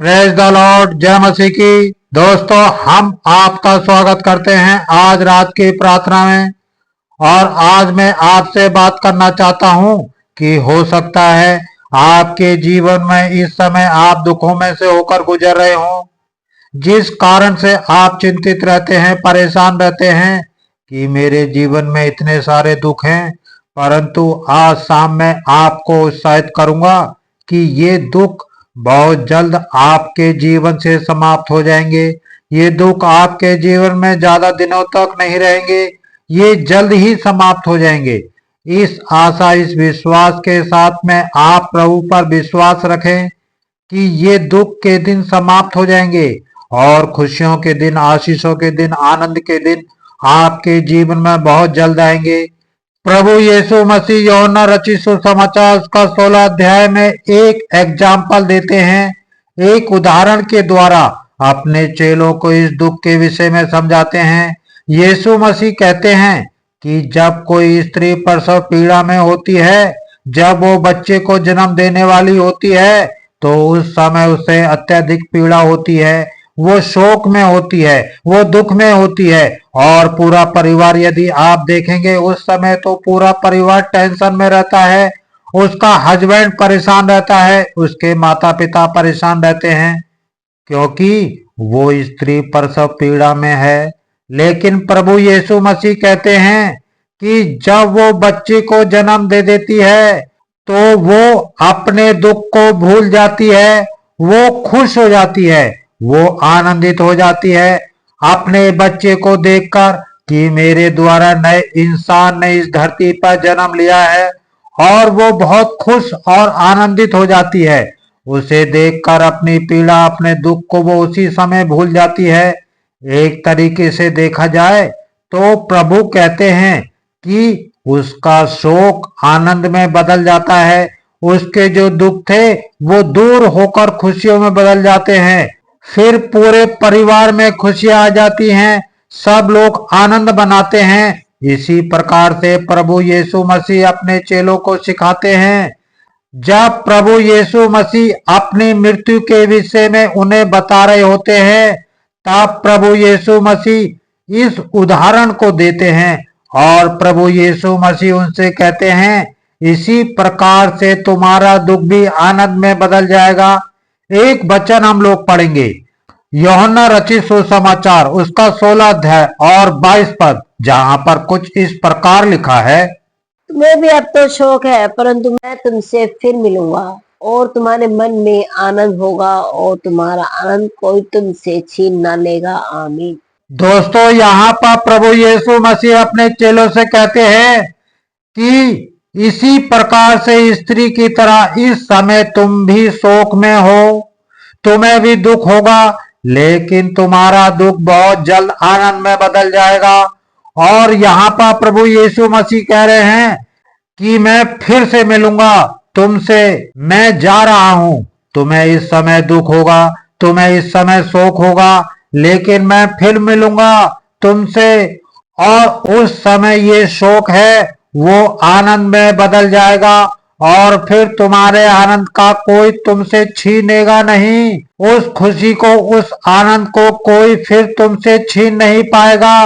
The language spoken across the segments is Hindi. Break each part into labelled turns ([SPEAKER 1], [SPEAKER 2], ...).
[SPEAKER 1] प्रेज द लॉर्ड, जय मसीह की। दोस्तों, हम आपका स्वागत करते हैं आज रात की प्रार्थना में। और आज मैं आपसे बात करना चाहता हूं कि हो सकता है आपके जीवन में इस समय आप दुखों में से होकर गुजर रहे हो, जिस कारण से आप चिंतित रहते हैं, परेशान रहते हैं कि मेरे जीवन में इतने सारे दुख हैं। परंतु आज शाम में आपको उत्साहित करूंगा कि ये दुख बहुत जल्द आपके जीवन से समाप्त हो जाएंगे। ये दुख आपके जीवन में ज्यादा दिनों तक नहीं रहेंगे, ये जल्द ही समाप्त हो जाएंगे। इस आशा, इस विश्वास के साथ में आप प्रभु पर विश्वास रखें कि ये दुख के दिन समाप्त हो जाएंगे और खुशियों के दिन, आशीषों के दिन, आनंद के दिन आपके जीवन में बहुत जल्द आएंगे। प्रभु यीशु मसीह यूहन्ना रचित सुसमाचार उसका 16 अध्याय में एक एग्जाम्पल देते हैं, एक उदाहरण के द्वारा अपने चेलों को इस दुख के विषय में समझाते हैं। यीशु मसीह कहते हैं कि जब कोई स्त्री प्रसव पीड़ा में होती है, जब वो बच्चे को जन्म देने वाली होती है, तो उस समय उसे अत्यधिक पीड़ा होती है, वो शोक में होती है, वो दुख में होती है। और पूरा परिवार, यदि आप देखेंगे उस समय तो पूरा परिवार टेंशन में रहता है। उसका हस्बैंड परेशान रहता है, उसके माता पिता परेशान रहते हैं, क्योंकि वो स्त्री प्रसव पीड़ा में है। लेकिन प्रभु यीशु मसीह कहते हैं कि जब वो बच्चे को जन्म दे देती है, तो वो अपने दुख को भूल जाती है, वो खुश हो जाती है, वो आनंदित हो जाती है अपने बच्चे को देखकर कि मेरे द्वारा नए इंसान ने इस धरती पर जन्म लिया है। और वो बहुत खुश और आनंदित हो जाती है। उसे देखकर अपनी पीड़ा, अपने दुख को वो उसी समय भूल जाती है। एक तरीके से देखा जाए तो प्रभु कहते हैं कि उसका शोक आनंद में बदल जाता है, उसके जो दुख थे वो दूर होकर खुशियों में बदल जाते हैं। फिर पूरे परिवार में खुशियां आ जाती हैं, सब लोग आनंद बनाते हैं। इसी प्रकार से प्रभु यीशु मसीह अपने चेलों को सिखाते हैं। जब प्रभु यीशु मसीह अपनी मृत्यु के विषय में उन्हें बता रहे होते हैं, तब प्रभु यीशु मसीह इस उदाहरण को देते हैं और प्रभु यीशु मसीह उनसे कहते हैं, इसी प्रकार से तुम्हारा दुख भी आनंद में बदल जाएगा। एक वचन हम लोग पढ़ेंगे, यूहन्ना रचित सुसमाचार उसका 16 अध्याय और 22 पद, जहाँ पर कुछ इस प्रकार लिखा है,
[SPEAKER 2] तुम्हें भी अब तो शोक है, परंतु मैं तुमसे फिर मिलूंगा और तुम्हारे मन में आनंद होगा और तुम्हारा आनंद कोई तुमसे छीन ना लेगा। आमीन।
[SPEAKER 1] दोस्तों, यहाँ पर प्रभु यीशु मसीह अपने चेलों से कहते हैं कि इसी प्रकार से स्त्री की तरह इस समय तुम भी शोक में हो, तुम्हें भी दुख होगा, लेकिन तुम्हारा दुख बहुत जल्द आनंद में बदल जाएगा। और यहाँ पर प्रभु यीशु मसीह कह रहे हैं कि मैं फिर से मिलूंगा तुमसे, मैं जा रहा हूं। तुम्हें इस समय दुख होगा, तुम्हें इस समय शोक होगा, लेकिन मैं फिर मिलूंगा तुमसे और उस समय ये शोक है वो आनंद में बदल जाएगा और फिर तुम्हारे आनंद का कोई तुमसे छीनेगा नहीं। उस खुशी को, उस आनंद को कोई फिर तुमसे छीन नहीं पाएगा।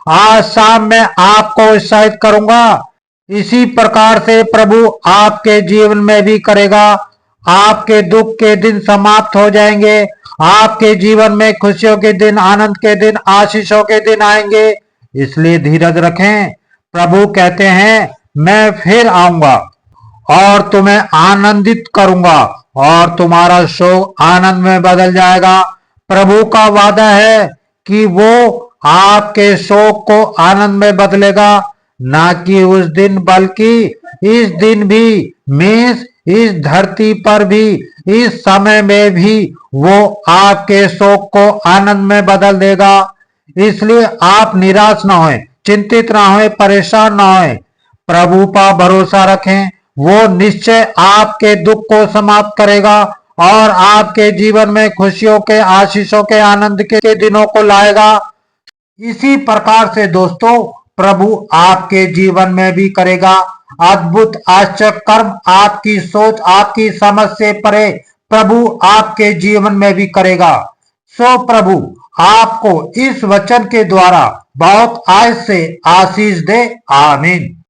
[SPEAKER 1] आज शाम में आपको उत्साहित करूंगा। इसी प्रकार से प्रभु आपके जीवन में भी करेगा। आपके दुख के दिन समाप्त हो जाएंगे, आपके जीवन में खुशियों के दिन, आनंद के दिन, आशीषों के दिन आएंगे। इसलिए धीरज रखें। प्रभु कहते हैं, मैं फिर आऊंगा और तुम्हें आनंदित करूंगा और तुम्हारा शोक आनंद में बदल जाएगा। प्रभु का वादा है कि वो आपके शोक को आनंद में बदलेगा, ना कि उस दिन बल्कि इस दिन भी, मीन्स इस धरती पर भी, इस समय में भी वो आपके शोक को आनंद में बदल देगा। इसलिए आप निराश ना होएं, चिंतित ना होएं, परेशान ना होएं। प्रभु पर भरोसा रखें, वो निश्चय आपके दुख को समाप्त करेगा और आपके जीवन में खुशियों के, आशीषों के, आनंद के दिनों को लाएगा। इसी प्रकार से दोस्तों, प्रभु आपके जीवन में भी करेगा अद्भुत आश्चर्य कर्म। आपकी सोच, आपकी समझ से परे प्रभु आपके जीवन में भी करेगा। सो प्रभु आपको इस वचन के द्वारा बहुत आयत से आशीष दे। आमीन।